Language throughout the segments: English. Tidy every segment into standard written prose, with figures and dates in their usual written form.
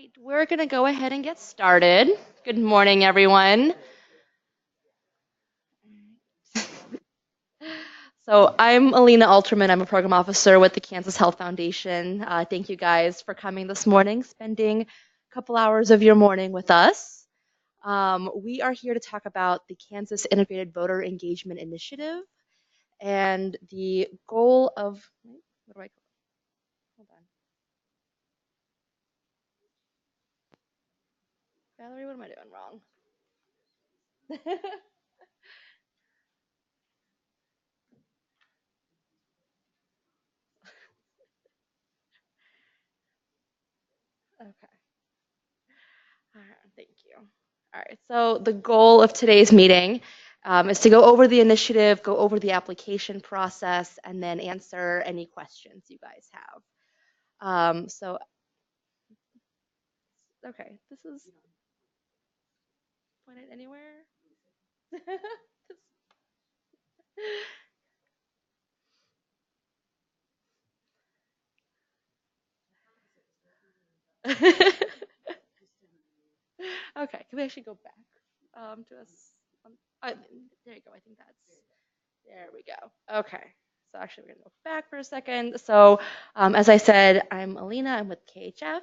right, we're going to go ahead and get started. Good morning, everyone. So I'm Alina Alterman. I'm a program officer with the Kansas Health Foundation. Thank you guys for coming this morning, spending a couple hours of your morning with us. We are here to talk about the Kansas Integrated Voter Engagement Initiative and the goal of, what do I, hold on. Valerie, what am I doing wrong? Okay. All right, thank you. All right, so the goal of today's meeting is to go over the initiative, go over the application process, and then answer any questions you guys have. Okay, this is pointed anywhere. Okay, can we actually go back to us? Oh, there you go. I think that's there we go. Okay. So actually, we're going to go back for a second. So as I said, I'm Alina. I'm with KHF.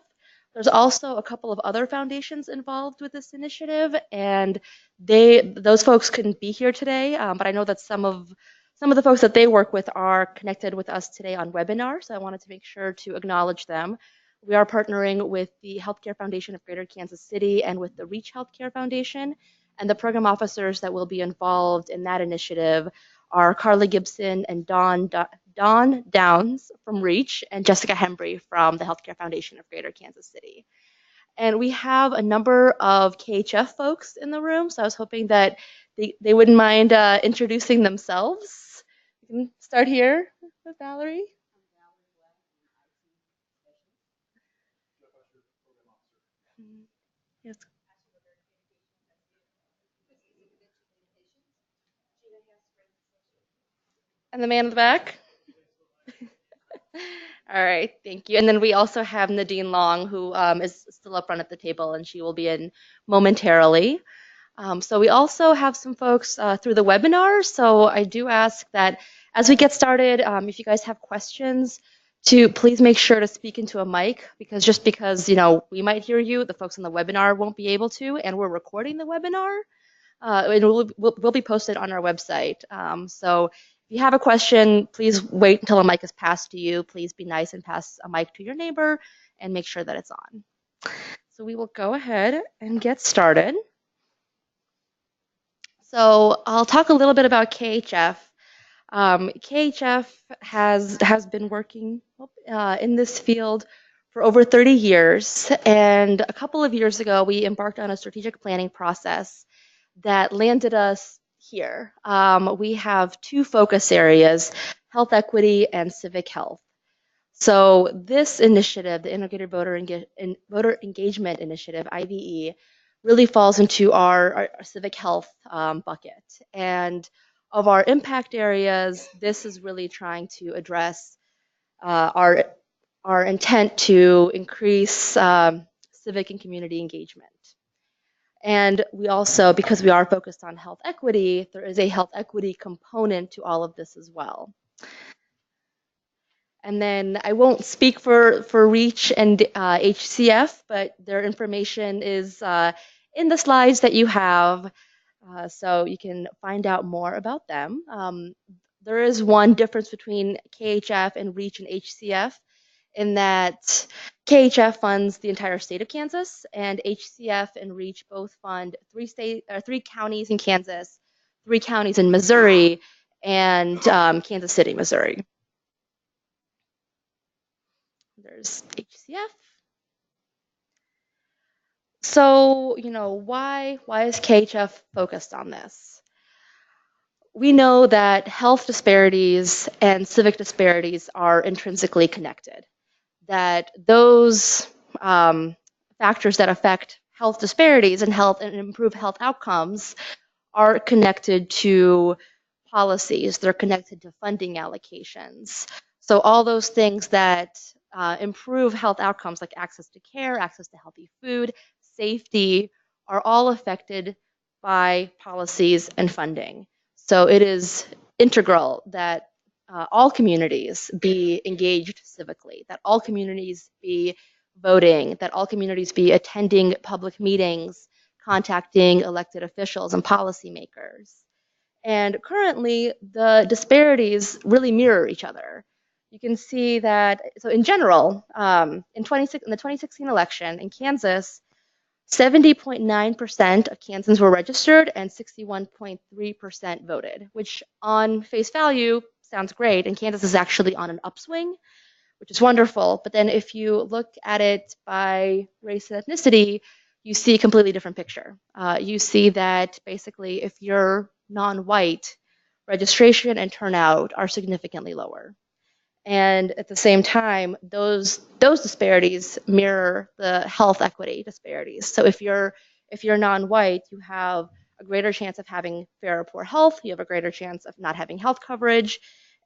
There's also a couple of other foundations involved with this initiative, and those folks couldn't be here today. But I know that some of the folks that they work with are connected with us today on webinar. So I wanted to make sure to acknowledge them. We are partnering with the Healthcare Foundation of Greater Kansas City and with the Reach Healthcare Foundation. And the program officers that will be involved in that initiative are Carly Gibson and Dawn Downs from Reach and Jessica Hembry from the Healthcare Foundation of Greater Kansas City. And we have a number of KHF folks in the room, so I was hoping that they wouldn't mind introducing themselves. We can start here with Valerie. Yes. And the man in the back. All right, thank you. And then we also have Nadine Long, who is still up front at the table, and she will be in momentarily. So we also have some folks through the webinar. So I do ask that as we get started, if you guys have questions, to please make sure to speak into a mic, because just because we might hear you, the folks on the webinar won't be able to, and we're recording the webinar. It will be posted on our website. So if you have a question, please wait until a mic is passed to you. Please be nice and pass a mic to your neighbor and make sure that it's on. So we will go ahead and get started. So I'll talk a little bit about KHF. KHF has been working in this field for over 30 years, and a couple of years ago, we embarked on a strategic planning process that landed us here. We have two focus areas, health equity and civic health. So this initiative, the Integrated Voter Engagement Initiative, IVE, really falls into our civic health bucket. And of our impact areas, this is really trying to address our intent to increase civic and community engagement. And we also, because we are focused on health equity, there is a health equity component to all of this as well. And then I won't speak for Reach and HCF, but their information is in the slides that you have, so you can find out more about them. There is one difference between KHF and Reach and HCF in that KHF funds the entire state of Kansas, and HCF and Reach both fund three counties in Kansas, 3 counties in Missouri, and Kansas City, Missouri. There's HCF. So, why is KHF focused on this? We know that health disparities and civic disparities are intrinsically connected, that those factors that affect health disparities and improve health outcomes are connected to policies, they're connected to funding allocations. So all those things that improve health outcomes like access to care, access to healthy food, safety, are all affected by policies and funding. So it is integral that all communities be engaged civically, that all communities be voting, that all communities be attending public meetings, contacting elected officials and policymakers. And currently, the disparities really mirror each other. You can see that, so in general, in the 2016 election in Kansas, 70.9% of Kansans were registered and 61.3% voted, which on face value sounds great. And Kansas is actually on an upswing, which is wonderful. But then if you look at it by race and ethnicity, you see a completely different picture. You see that basically if you're non-white, registration and turnout are significantly lower. And at the same time, those disparities mirror the health equity disparities. So if you're non-white, you have a greater chance of having fair or poor health, you have a greater chance of not having health coverage,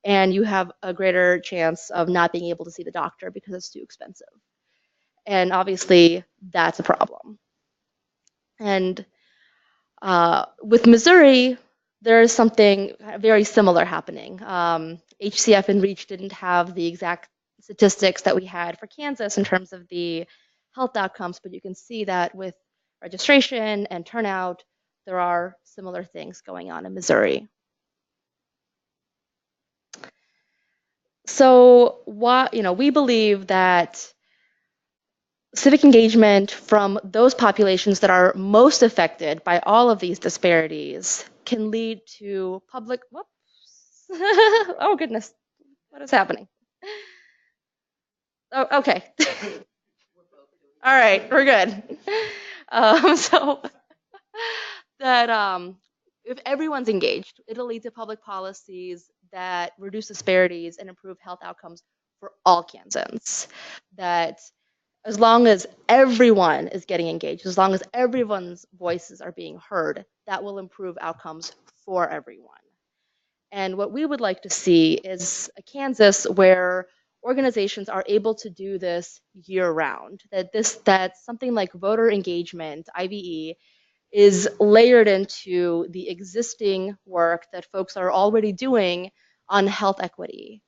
and you have a greater chance of not being able to see the doctor because it's too expensive. And obviously, that's a problem. And with Missouri, there is something very similar happening. HCF and REACH didn't have the exact statistics that we had for Kansas in terms of the health outcomes, but you can see that with registration and turnout, there are similar things going on in Missouri. So, we believe that civic engagement from those populations that are most affected by all of these disparities can lead to public, whoops, oh goodness, what is happening? Oh, okay. All right, we're good. So that if everyone's engaged, it'll lead to public policies that reduce disparities and improve health outcomes for all Kansans. That as long as everyone is getting engaged, as long as everyone's voices are being heard, that will improve outcomes for everyone. And what we would like to see is a Kansas where organizations are able to do this year round, that something like voter engagement, IVE, is layered into the existing work that folks are already doing on health equity.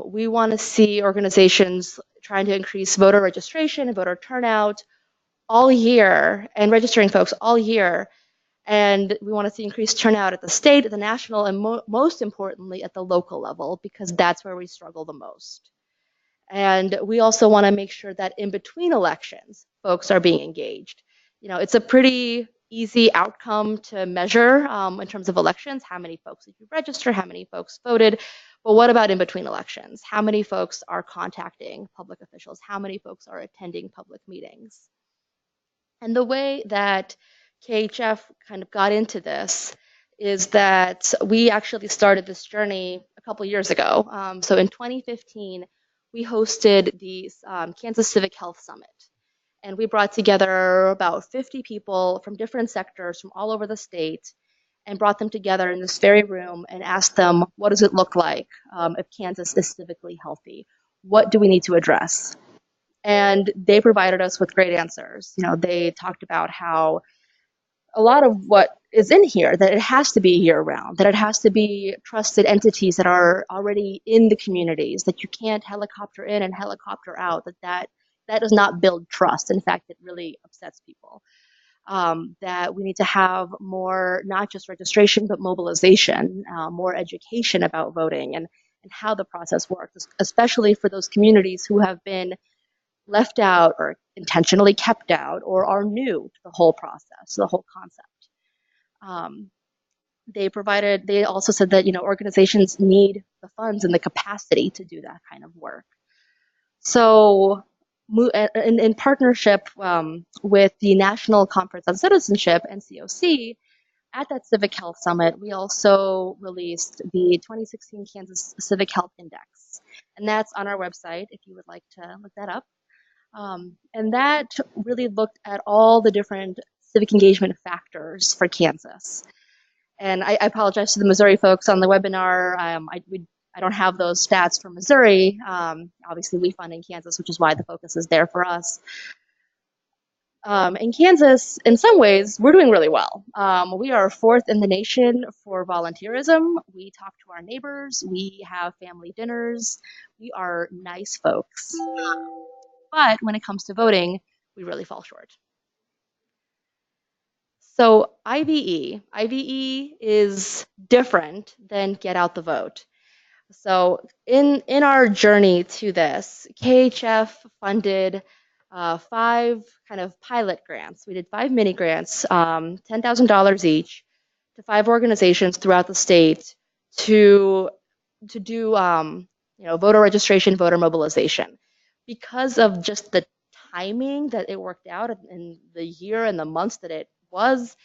We want to see organizations trying to increase voter registration and voter turnout all year and registering folks all year. And we want to see increased turnout at the state, at the national, and most importantly, at the local level, because that's where we struggle the most. And we also want to make sure that in between elections, folks are being engaged. It's a pretty easy outcome to measure in terms of elections. How many folks did you register? How many folks voted? But what about in between elections? How many folks are contacting public officials? How many folks are attending public meetings? And the way that KHF kind of got into this is that we actually started this journey a couple years ago. So in 2015, we hosted the Kansas Civic Health Summit. And we brought together about 50 people from different sectors from all over the state and brought them together in this very room and asked them, what does it look like if Kansas is civically healthy? What do we need to address? And they provided us with great answers. They talked about how a lot of what is in here, that it has to be year round, that it has to be trusted entities that are already in the communities, that you can't helicopter in and helicopter out, that does not build trust. In fact, it really upsets people. That we need to have more, not just registration, but mobilization, more education about voting and how the process works, especially for those communities who have been left out or intentionally kept out or are new to the whole process, the whole concept. They also said that, organizations need the funds and the capacity to do that kind of work. So in partnership with the National Conference on Citizenship, NCOC, at that Civic Health Summit, we also released the 2016 Kansas Civic Health Index. And that's on our website if you would like to look that up. And that really looked at all the different civic engagement factors for Kansas. And I apologize to the Missouri folks on the webinar. I I don't have those stats for Missouri. Obviously, we fund in Kansas, which is why the focus is there for us. In Kansas, in some ways, we're doing really well. We are fourth in the nation for volunteerism. We talk to our neighbors. We have family dinners. We are nice folks. But when it comes to voting, we really fall short. So IVE is different than Get Out the Vote. So in our journey to this, KHF funded 5 kind of pilot grants. We did 5 mini grants, $10,000 each, to 5 organizations throughout the state to do voter registration, voter mobilization. Because of just the timing that it worked out in the year and the months that it was,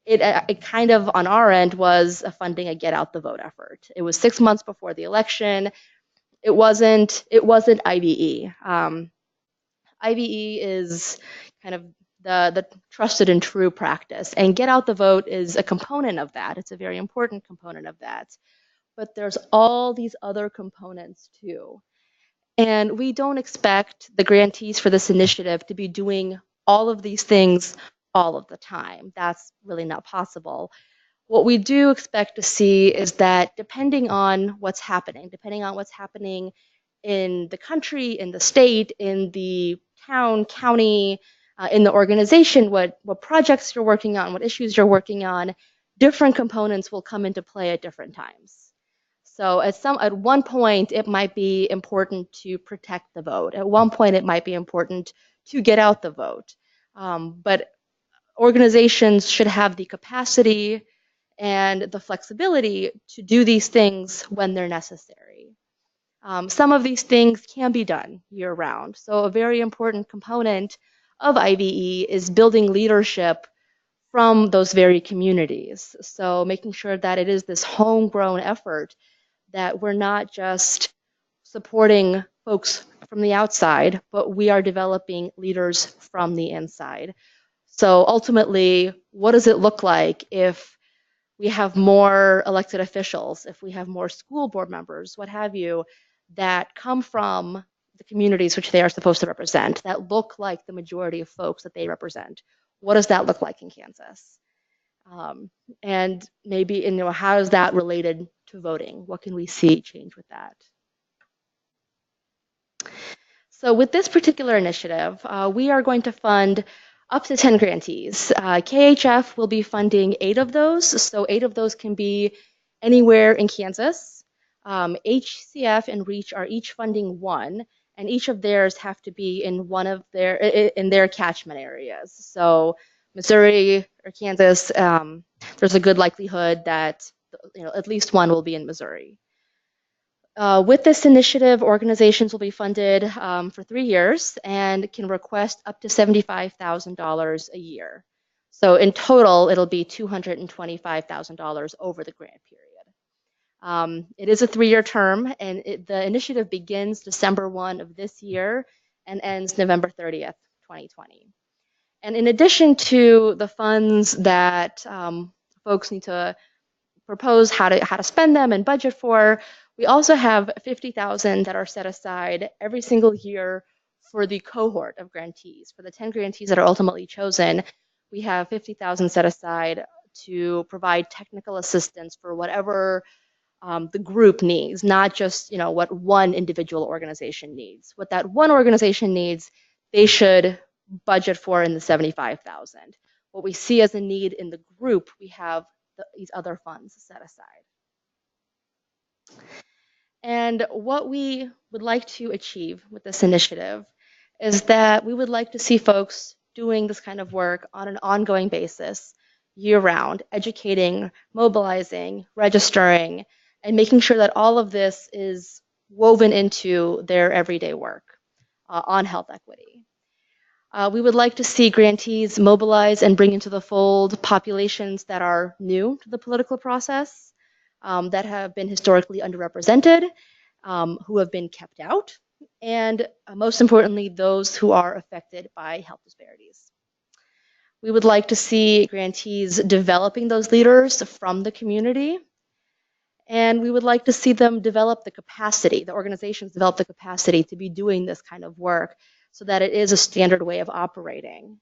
it kind of on our end was a funding a get out the vote effort. It was 6 months before the election. It wasn't IVE. IVE is kind of the trusted and true practice, and get out the vote is a component of that. It's a very important component of that. But there's all these other components too. And we don't expect the grantees for this initiative to be doing all of these things all of the time. That's really not possible. What we do expect to see is that depending on what's happening in the country, in the state, in the town, county, in the organization, what projects you're working on, what issues you're working on, different components will come into play at different times. So at one point, it might be important to protect the vote. At one point, it might be important to get out the vote. But organizations should have the capacity and the flexibility to do these things when they're necessary. Some of these things can be done year-round. So a very important component of IVE is building leadership from those very communities. So making sure that it is this homegrown effort, that we're not just supporting folks from the outside, but we are developing leaders from the inside. So ultimately, what does it look like if we have more elected officials, if we have more school board members, what have you, that come from the communities which they are supposed to represent, that look like the majority of folks that they represent? What does that look like in Kansas? And maybe, how is that related to voting? What can we see change with that? So with this particular initiative, we are going to fund up to 10 grantees. KHF will be funding 8 of those, so 8 of those can be anywhere in Kansas. HCF and REACH are each funding 1, and each of theirs have to be in their catchment areas. So Missouri or Kansas, there's a good likelihood that at least one will be in Missouri. With this initiative, organizations will be funded for 3 years and can request up to $75,000 a year. So in total, it'll be $225,000 over the grant period. It is a 3-year term, and the initiative begins December 1 of this year and ends November 30th, 2020. And in addition to the funds that folks need to propose how to spend them and budget for, we also have $50,000 that are set aside every single year for the cohort of grantees. For the 10 grantees that are ultimately chosen, we have $50,000 set aside to provide technical assistance for whatever the group needs, not just what one individual organization needs. What that one organization needs, they should budget for in the $75,000. What we see as a need in the group, we have these other funds set aside. And what we would like to achieve with this initiative is that we would like to see folks doing this kind of work on an ongoing basis, year-round, educating, mobilizing, registering, and making sure that all of this is woven into their everyday work on health equity. We would like to see grantees mobilize and bring into the fold populations that are new to the political process, that have been historically underrepresented, who have been kept out, and most importantly, those who are affected by health disparities. We would like to see grantees developing those leaders from the community, And we would like to see them develop the capacity, the organizations develop the capacity to be doing this kind of work so that it is a standard way of operating.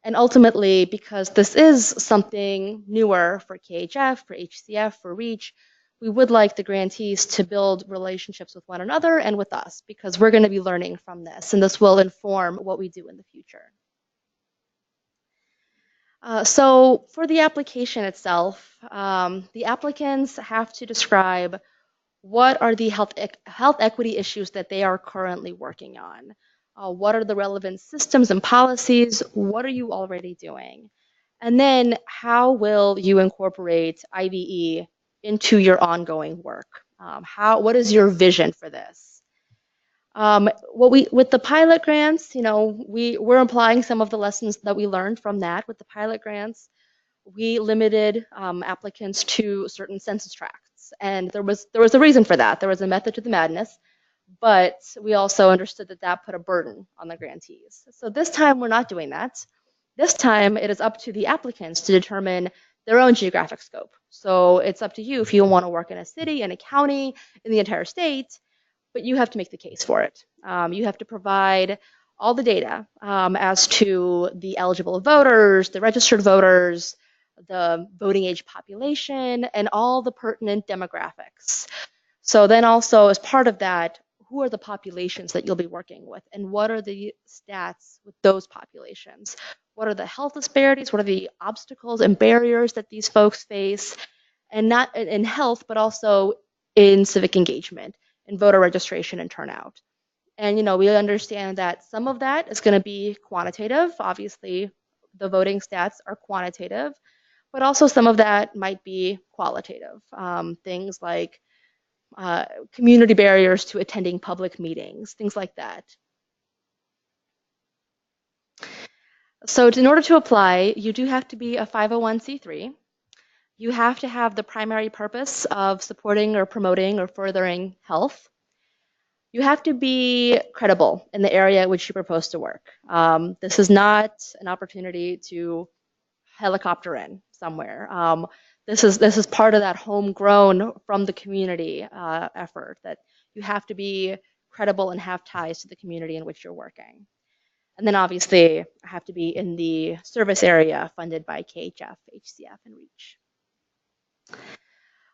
And ultimately, because this is something newer for KHF, for HCF, for REACH, we would like the grantees to build relationships with one another and with us, because we're going to be learning from this, and this will inform what we do in the future. So for the application itself, the applicants have to describe what are the health equity issues that they are currently working on. What are the relevant systems and policies? What are you already doing? And then how will you incorporate IVE into your ongoing work? What is your vision for this? With the pilot grants, we're applying some of the lessons that we learned from that. With the pilot grants, we limited applicants to certain census tracts, and there was a reason for that. There was a method to the madness, but we also understood that that put a burden on the grantees. So this time we're not doing that. This time it is up to the applicants to determine their own geographic scope. So it's up to you if you want to work in a city, in a county, in the entire state, but you have to make the case for it. You have to provide all the data as to the eligible voters, the registered voters, the voting age population, and all the pertinent demographics. So then also as part of that, who are the populations that you'll be working with, and what are the stats with those populations? What are the health disparities? What are the obstacles and barriers that these folks face? And not in health, but also in civic engagement, in voter registration and turnout. And we understand that some of that is going to be quantitative. Obviously, the voting stats are quantitative, but also some of that might be qualitative. Things like community barriers to attending public meetings, things like that. So in order to apply, you do have to be a 501c3. You have to have the primary purpose of supporting or promoting or furthering health. You have to be credible in the area in which you propose to work. This is not an opportunity to helicopter in somewhere. This is part of that homegrown from the community effort, that you have to be credible and have ties to the community in which you're working. And then obviously have to be in the service area funded by KHF, HCF, and REACH.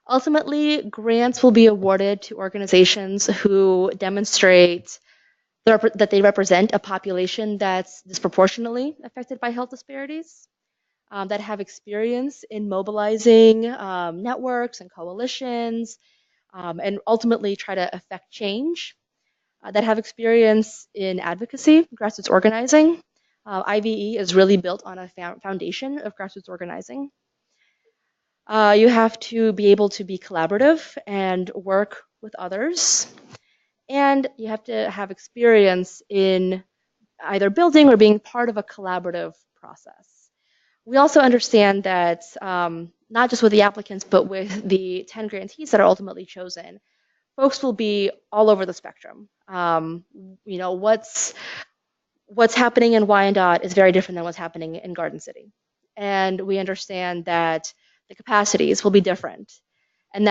Ultimately, grants will be awarded to organizations who demonstrate that they represent a population that's disproportionately affected by health disparities, that have experience in mobilizing networks and coalitions, and ultimately try to affect change, that have experience in advocacy, grassroots organizing. IVE is really built on a foundation of grassroots organizing. You have to be able to be collaborative and work with others. And you have to have experience in either building or being part of a collaborative process. We also understand that not just with the applicants, but with the 10 grantees that are ultimately chosen, folks will be all over the spectrum. What's happening in Wyandotte is very different than what's happening in Garden City. And we understand that the capacities will be different. And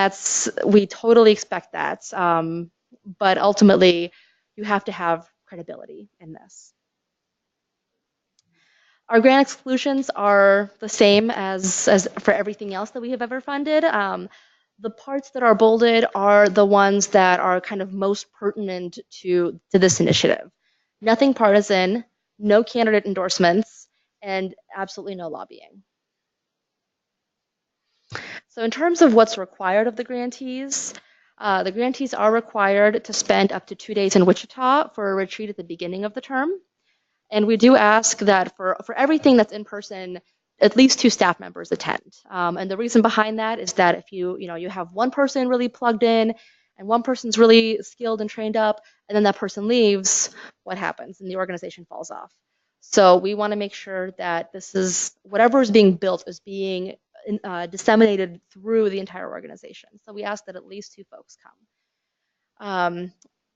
we totally expect that. But ultimately, you have to have credibility in this. Our grant exclusions are the same as for everything else that we have ever funded. The parts that are bolded are the ones that are kind of most pertinent to this initiative. Nothing partisan, no candidate endorsements, and absolutely no lobbying. So in terms of what's required of the grantees are required to spend up to 2 days in Wichita for a retreat at the beginning of the term. And we do ask that for everything that's in person, at least 2 staff members attend. And the reason behind that is that if you have one person really plugged in and one person's really skilled and trained up, and then that person leaves, what happens? And the organization falls off. So we want to make sure that whatever is being built is being disseminated through the entire organization. So we ask that at least 2 folks come.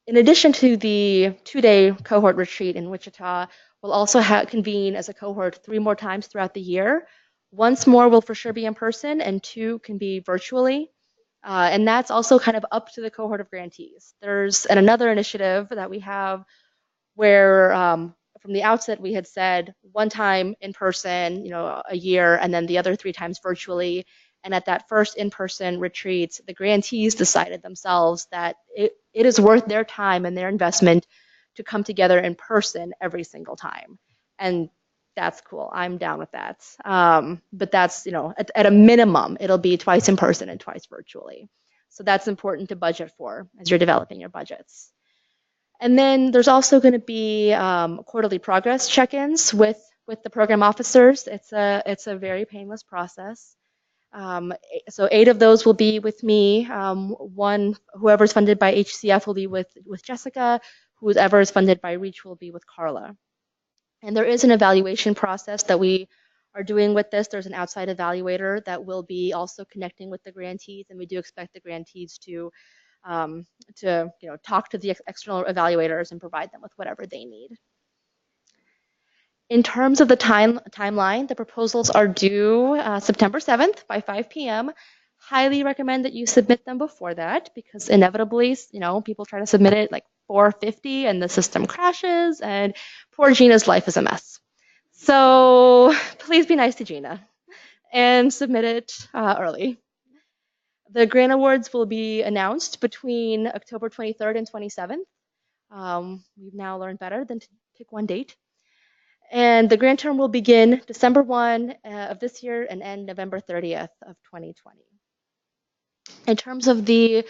In addition to the 2-day cohort retreat in Wichita, we'll also convene as a cohort 3 more times throughout the year. Once more will for sure be in person, and 2 can be virtually. And that's also kind of up to the cohort of grantees. There's another initiative that we have where from the outset we had said one time in person, a year, and then the other 3 times virtually. And at that first in-person retreat, the grantees decided themselves that it is worth their time and their investment to come together in person every single time. And that's cool. I'm down with that. But that's, at a minimum, it'll be twice in person and twice virtually. So that's important to budget for as you're developing your budgets. And then there's also going to be quarterly progress check-ins with the program officers. It's a very painless process. So 8 of those will be with me. One, whoever's funded by HCF will be with Jessica. Whoever is funded by Reach will be with Carla. And there is an evaluation process that we are doing with this. There's an outside evaluator that will be also connecting with the grantees, and we do expect the grantees to talk to the external evaluators and provide them with whatever they need. In terms of the timeline, the proposals are due September 7th by 5 p.m. Highly recommend that you submit them before that, because inevitably, people try to submit it like 4:50 and the system crashes, and poor Gina's life is a mess. So please be nice to Gina and submit it early. The grant awards will be announced between October 23rd and 27th. We've now learned better than to pick one date. And the grant term will begin December 1 of this year and end November 30th of 2020. In terms of the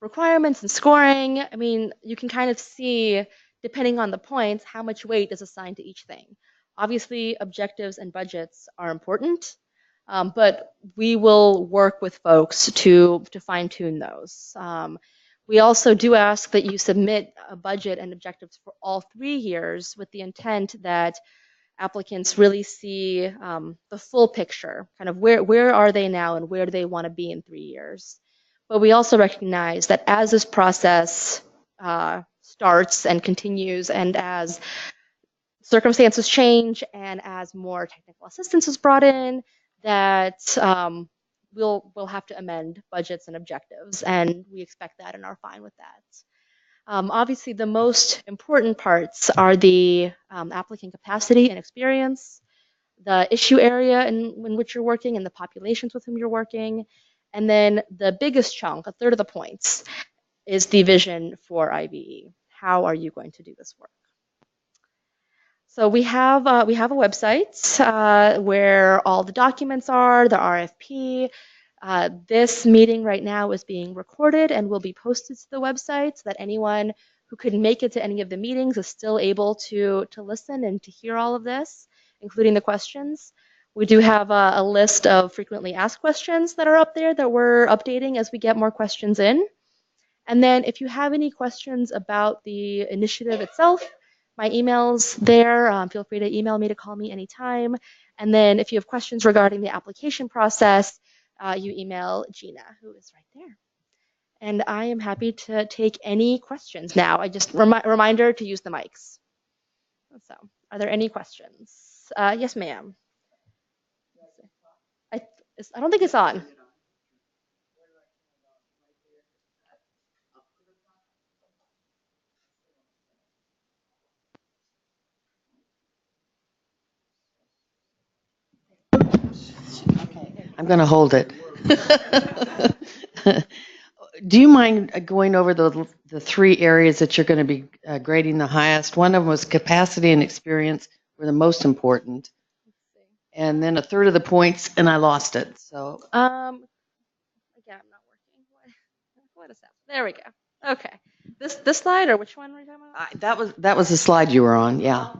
requirements and scoring, I mean, you can kind of see, depending on the points, how much weight is assigned to each thing. Obviously, objectives and budgets are important, but we will work with folks to fine-tune those. We also do ask that you submit a budget and objectives for all 3 years with the intent that applicants really see the full picture, kind of where are they now and where do they want to be in 3 years. But we also recognize that as this process starts and continues, and as circumstances change and as more technical assistance is brought in, that we'll have to amend budgets and objectives, and we expect that and are fine with that. Obviously, the most important parts are the applicant capacity and experience, the issue area in which you're working, and the populations with whom you're working. And then the biggest chunk, a third of the points, is the vision for IBE. How are you going to do this work? So we have a website where all the documents are, the RFP. This meeting right now is being recorded and will be posted to the website so that anyone who couldn't make it to any of the meetings is still able to listen and to hear all of this, including the questions. We do have a list of frequently asked questions that are up there that we're updating as we get more questions in. And then if you have any questions about the initiative itself, my email's there. Feel free to email me, to call me anytime. And then if you have questions regarding the application process, you email Gina, who is right there. And I am happy to take any questions now. I just reminder to use the mics. So, are there any questions? Yes, ma'am. I don't think it's on. I'm going to hold it. Do you mind going over the 3 areas that you're going to be grading the highest? One of them was capacity and experience were the most important. And then a third of the points, and I lost it. So again, I'm not working. What is that? There we go. Okay. This slide, or which one were you talking about? that was the slide you were on. Yeah. So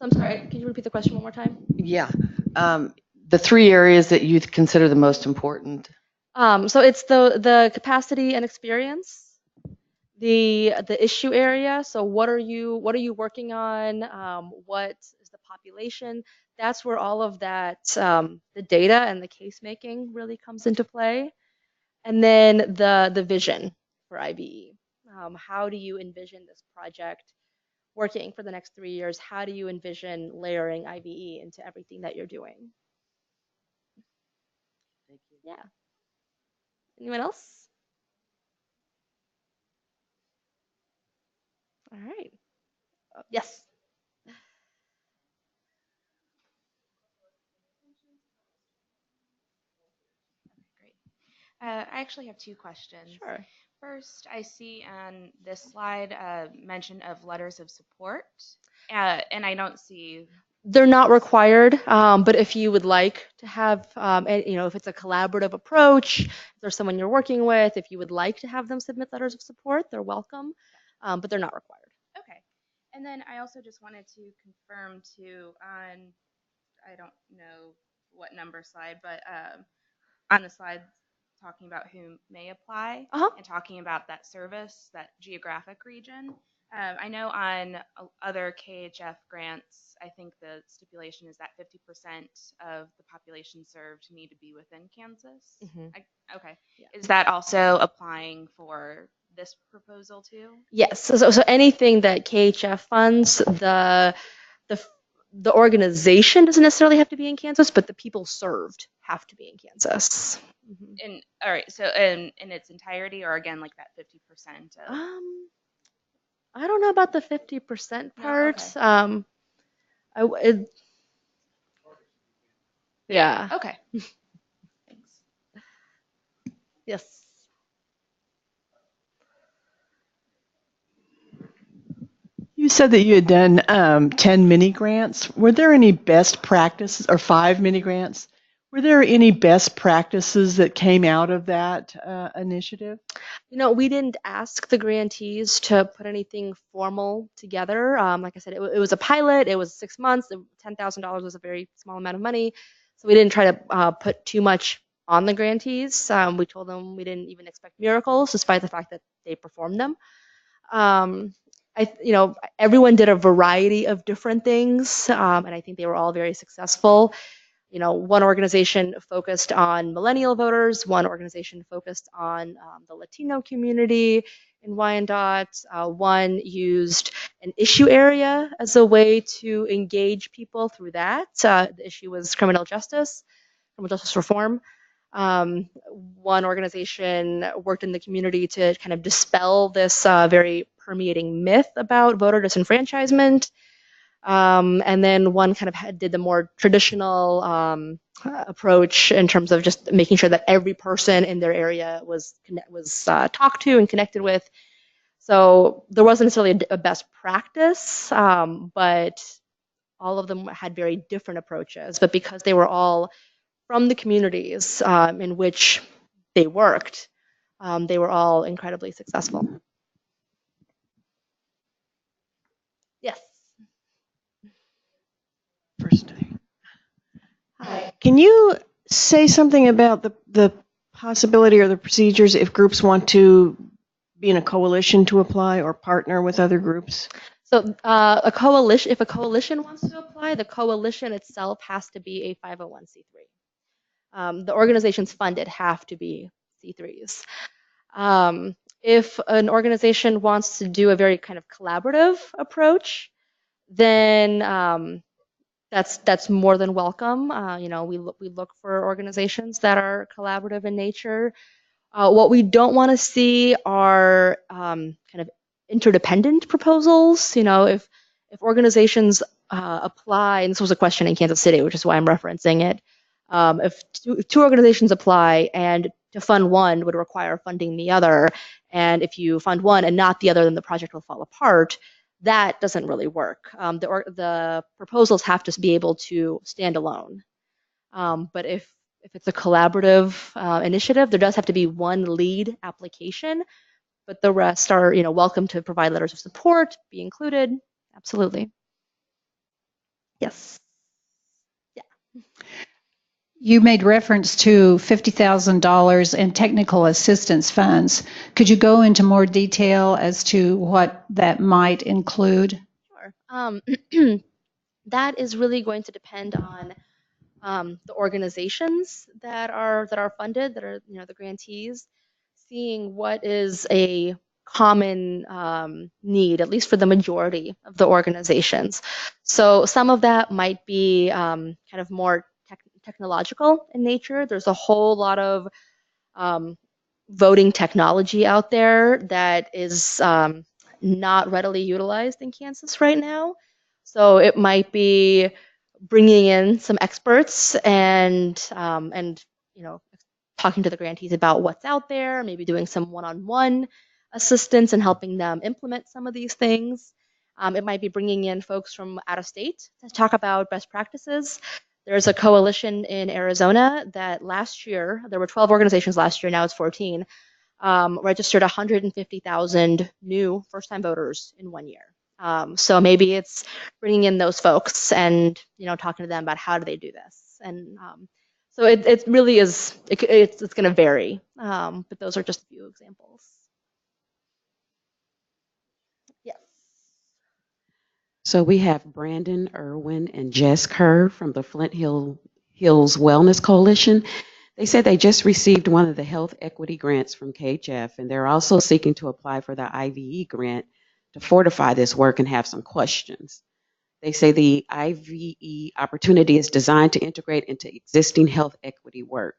I'm sorry. Can you repeat the question one more time? Yeah. The 3 areas that you consider the most important. So it's the capacity and experience, the issue area. So what are you working on? What is the population? That's where all of that the data and the case making really comes into play. And then the vision for IBE. How do you envision this project working for the next 3 years? How do you envision layering IBE into everything that you're doing? Yeah. Anyone else? All right. Yes. Great. I actually have two questions. Sure. First, I see on this slide mention of letters of support, and I don't see. They're not required, but if you would like to have, if it's a collaborative approach, if there's someone you're working with, if you would like to have them submit letters of support, they're welcome, but they're not required. Okay. And then I also just wanted to confirm too on, I don't know what number slide, but on the slide talking about who may apply Uh-huh. and talking about that service, that geographic region. I know on other KHF grants, I think the stipulation is that 50% of the population served need to be within Kansas. Mhm. Okay. Yeah. Is that also applying for this proposal too? Yes. So anything that KHF funds, the the organization doesn't necessarily have to be in Kansas, but the people served have to be in Kansas. Mhm. And all right, so in its entirety, or again, like that 50% of. I don't know about the 50% No, part. okay. I w- it, yeah. Okay. Thanks. Yes. You said that you had done 10 mini grants. Were there any best practices, or 5 mini grants? Were there any best practices that came out of that initiative? We didn't ask the grantees to put anything formal together. Like I said, it was a pilot. It was 6 months. $10,000 was a very small amount of money, so we didn't try to put too much on the grantees. We told them we didn't even expect miracles, despite the fact that they performed them. Um, Everyone did a variety of different things, and I think they were all very successful. One organization focused on millennial voters, one organization focused on the Latino community in Wyandotte, one used an issue area as a way to engage people through that. The issue was criminal justice reform. One organization worked in the community to kind of dispel this very permeating myth about voter disenfranchisement. And then one kind of did the more traditional approach in terms of just making sure that every person in their area was talked to and connected with. So there wasn't necessarily a best practice, but all of them had very different approaches. But because they were all from the communities in which they worked, they were all incredibly successful. Yes. First day. Hi. Can you say something about the possibility or the procedures if groups want to be in a coalition to apply or partner with other groups? So a coalition, if a coalition wants to apply, the coalition itself has to be a 501c3. The organizations funded have to be C3s. If an organization wants to do a very kind of collaborative approach, then that's more than welcome. We look for organizations that are collaborative in nature. What we don't want to see are kind of interdependent proposals. If organizations apply, and this was a question in Kansas City, which is why I'm referencing it. If two organizations apply and to fund one would require funding the other, and if you fund one and not the other, then the project will fall apart. That doesn't really work. The proposals have to be able to stand alone. But if it's a collaborative initiative, there does have to be one lead application, but the rest are, welcome to provide letters of support, be included. Absolutely. Yes. Yeah. You made reference to $50,000 in technical assistance funds. Could you go into more detail as to what that might include? Sure. That is really going to depend on the organizations that are funded, that are the grantees, seeing what is a common need, at least for the majority of the organizations. So some of that might be kind of more technological in nature. There's a whole lot of voting technology out there that is not readily utilized in Kansas right now. So it might be bringing in some experts and you know talking to the grantees about what's out there, maybe doing some one-on-one assistance and helping them implement some of these things. It might be bringing in folks from out of state to talk about best practices. There's a coalition in Arizona that last year, there were 12 organizations last year, now it's 14, registered 150,000 new first-time voters in 1 year. So maybe it's bringing in those folks and talking to them about how do they do this, and so it really is it's going to vary, but those are just a few examples. Yes. So we have Brandon, Irwin, and Jess Kerr from the Hills Wellness Coalition. They said they just received one of the health equity grants from KHF, and they're also seeking to apply for the IVE grant to fortify this work and have some questions. They say the IVE opportunity is designed to integrate into existing health equity work.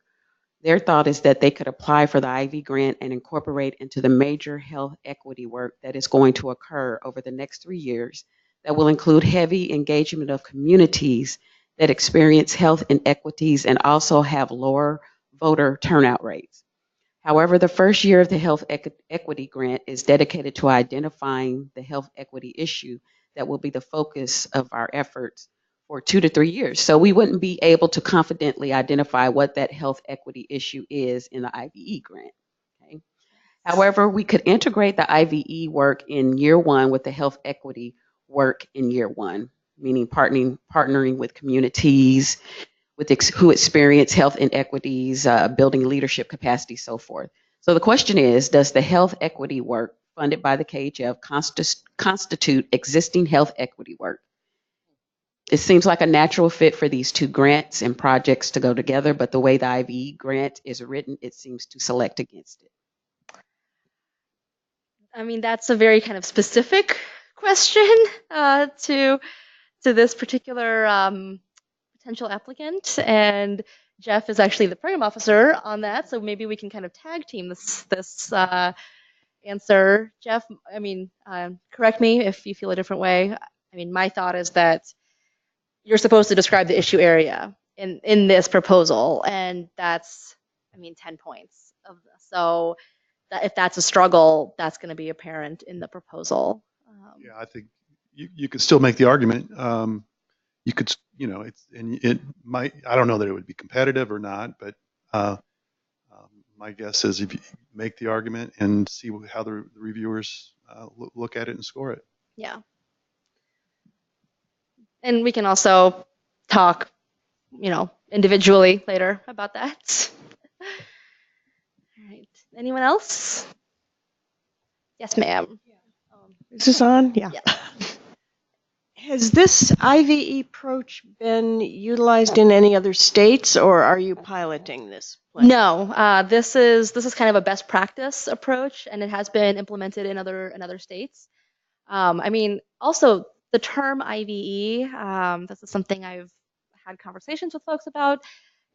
Their thought is that they could apply for the IV grant and incorporate into the major health equity work that is going to occur over the next 3 years that will include heavy engagement of communities that experience health inequities and also have lower voter turnout rates. However, the first year of the health equity grant is dedicated to identifying the health equity issue that will be the focus of our efforts for 2 to 3 years. So we wouldn't be able to confidently identify what that health equity issue is in the IVE grant. Okay? However, we could integrate the IVE work in year one with the health equity work in year one, meaning partnering with communities who experience health inequities, building leadership capacity, so forth. So the question is, does the health equity work funded by the KHF constitute existing health equity work? It seems like a natural fit for these two grants and projects to go together, but the way the IVE grant is written, it seems to select against it. I mean, that's a very kind of specific question to this particular potential applicant, and Jeff is actually the program officer on that, so maybe we can kind of tag team this answer. Jeff, I mean, correct me if you feel a different way. I mean, my thought is that you're supposed to describe the issue area in this proposal, and that's, I mean, 10 points of this. So that if that's a struggle, that's going to be apparent in the proposal. Yeah, I think you could still make the argument. You could, it might, I don't know that it would be competitive or not, but my guess is if you make the argument and see how the reviewers look at it and score it. Yeah. And we can also talk, individually later about that. All right. Anyone else? Yes, ma'am. Is this on? Yeah. Yeah. Has this IVE approach been utilized in any other states, or are you piloting this plan? No, this is kind of a best practice approach, and it has been implemented in other states. I mean, also the term IVE, this is something I've had conversations with folks about.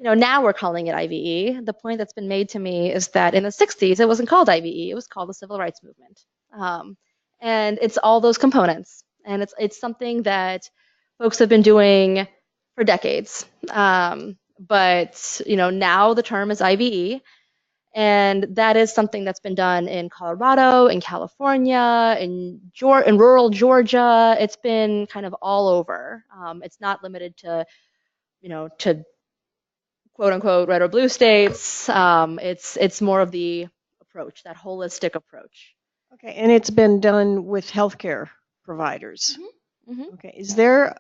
Now we're calling it IVE. The point that's been made to me is that in the 60s, it wasn't called IVE. It was called the Civil Rights Movement. And it's all those components. And it's something that folks have been doing for decades. But now the term is IVE. And that is something that's been done in Colorado, in California, in rural Georgia. It's been kind of all over. It's not limited to, to quote unquote red or blue states. It's more of the approach, that holistic approach. Okay, and it's been done with healthcare providers. Mm-hmm. Okay, is there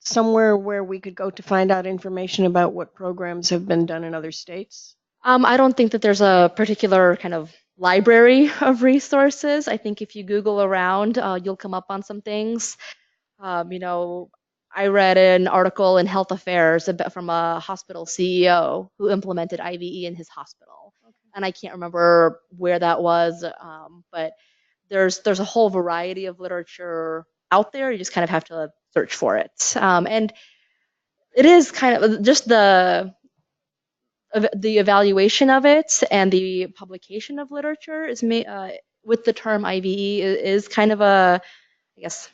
somewhere where we could go to find out information about what programs have been done in other states? I don't think that there's a particular kind of library of resources. I think if you Google around, you'll come up on some things. I read an article in Health Affairs from a hospital CEO who implemented IVE in his hospital. Okay. And I can't remember where that was, but there's a whole variety of literature out there. You just kind of have to search for it. And it is kind of just the the evaluation of it and the publication of literature is with the term IVE is kind of a, I guess,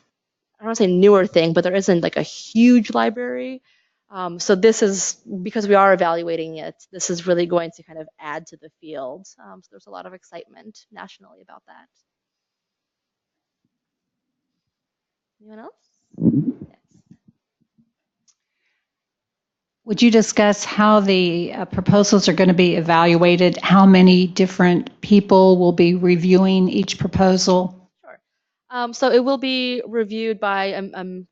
I don't want to say newer thing, but there isn't like a huge library. So this is, because we are evaluating it, this is really going to kind of add to the field. So there's a lot of excitement nationally about that. Anyone else? Yes. Would you discuss how the proposals are going to be evaluated? How many different people will be reviewing each proposal? Sure. So it will be reviewed by a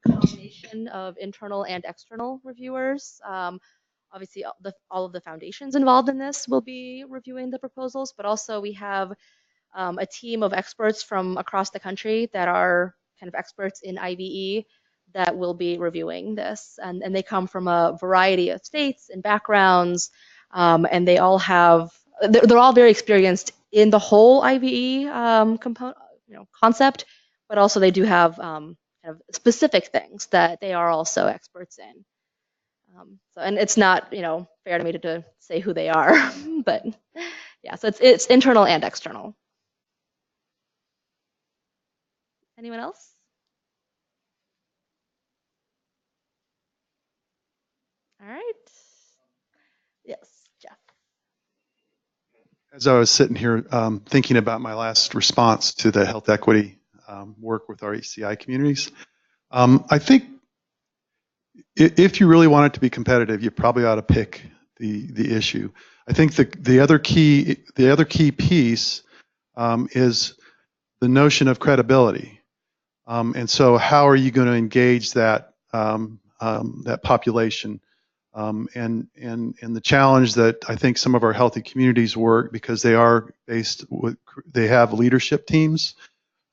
combination of internal and external reviewers. Obviously, all of the foundations involved in this will be reviewing the proposals, but also we have a team of experts from across the country that are kind of experts in IVE that will be reviewing this. And they come from a variety of states and backgrounds, and they all have, they're all very experienced in the whole IVE component, concept, but also they do have kind of specific things that they are also experts in. So, and it's not, fair to me to say who they are, but yeah, so it's internal and external. Anyone else? All right. Yes, Jeff. As I was sitting here thinking about my last response to the health equity work with our HCI communities, I think if you really want it to be competitive, you probably ought to pick the issue. I think the other key piece is the notion of credibility. And so, how are you going to engage that that population? And the challenge that I think some of our healthy communities work, because they have leadership teams.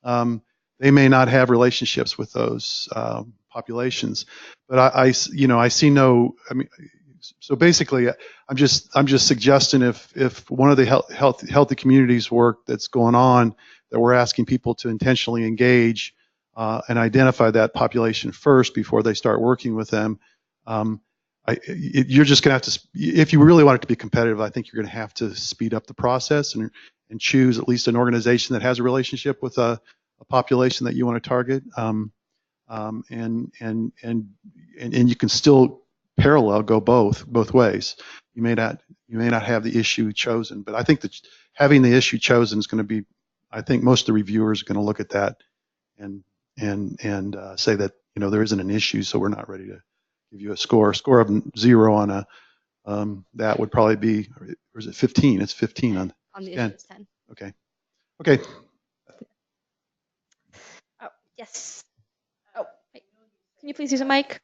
They may not have relationships with those populations, but I see no. I mean, so basically, I'm just suggesting if one of the healthy communities work that's going on, that we're asking people to intentionally engage and identify that population first before they start working with them. You're just going to have to, if you really want it to be competitive, I think you're going to have to speed up the process and choose at least an organization that has a relationship with a population that you want to target. And you can still parallel go both ways. You may not have the issue chosen, but I think that having the issue chosen is going to be, I think most of the reviewers are going to look at that and say that there isn't an issue, so we're not ready to give you a score. A score of 0 on a that would probably be, or is it 15? It's 15 on the 10. issue is 10. Okay. Oh, yes. Oh, wait. Can you please use a mic?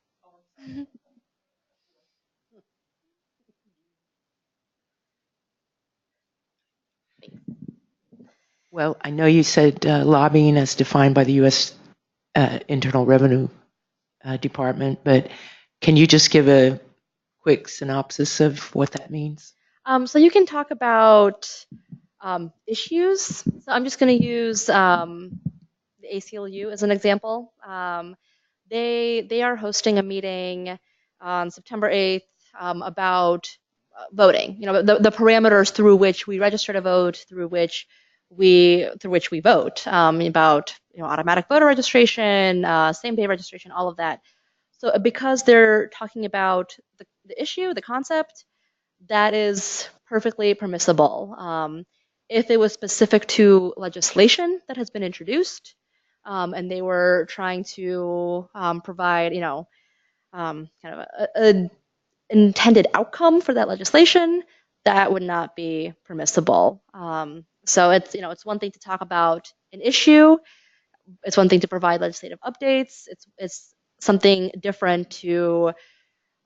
Well, I know you said lobbying as defined by the U.S. Internal Revenue Department, but can you just give a quick synopsis of what that means? So you can talk about issues. So I'm just going to use the ACLU as an example. They are hosting a meeting on September 8th about voting. The parameters through which we register to vote, through which we vote, about automatic voter registration, same day registration, all of that. So because they're talking about the issue, the concept, that is perfectly permissible. If it was specific to legislation that has been introduced, and they were trying to provide, kind of a intended outcome for that legislation, that would not be permissible. So it's one thing to talk about an issue. It's one thing to provide legislative updates. It's something different to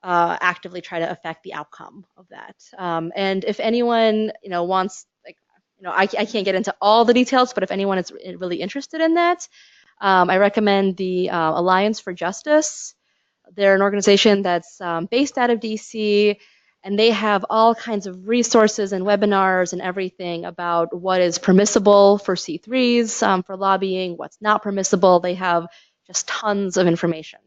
actively try to affect the outcome of that. And if anyone, wants, I can't get into all the details, but if anyone is really interested in that, I recommend the Alliance for Justice. They're an organization that's based out of DC, and they have all kinds of resources and webinars and everything about what is permissible for C3s, for lobbying, what's not permissible. They have just tons of information.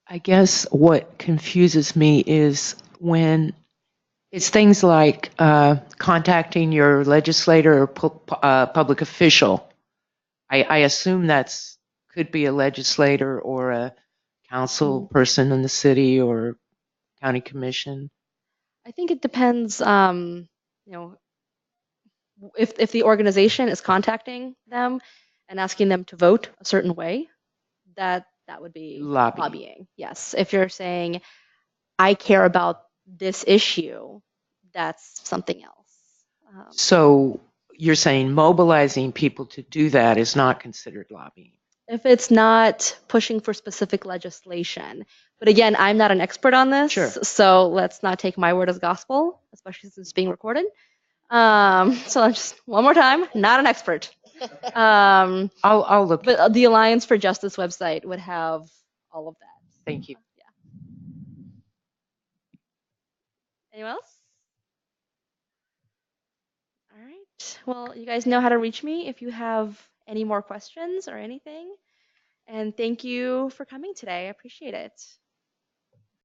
I guess what confuses me is when it's things like contacting your legislator or public official. I assume that's could be a legislator or a council person in the city or county commission. I think it depends, if the organization is contacting them and asking them to vote a certain way, that would be lobbying. Yes. If you're saying, I care about this issue, that's something else. So you're saying mobilizing people to do that is not considered lobbying? If it's not pushing for specific legislation. But again, I'm not an expert on this, Sure. so let's not take my word as gospel, especially since it's being recorded. So just one more time, not an expert. I'll look. But the Alliance for Justice website would have all of that. Thank you. Yeah. Anyone else? All right. Well, you guys know how to reach me if you have any more questions or anything. And thank you for coming today. I appreciate it.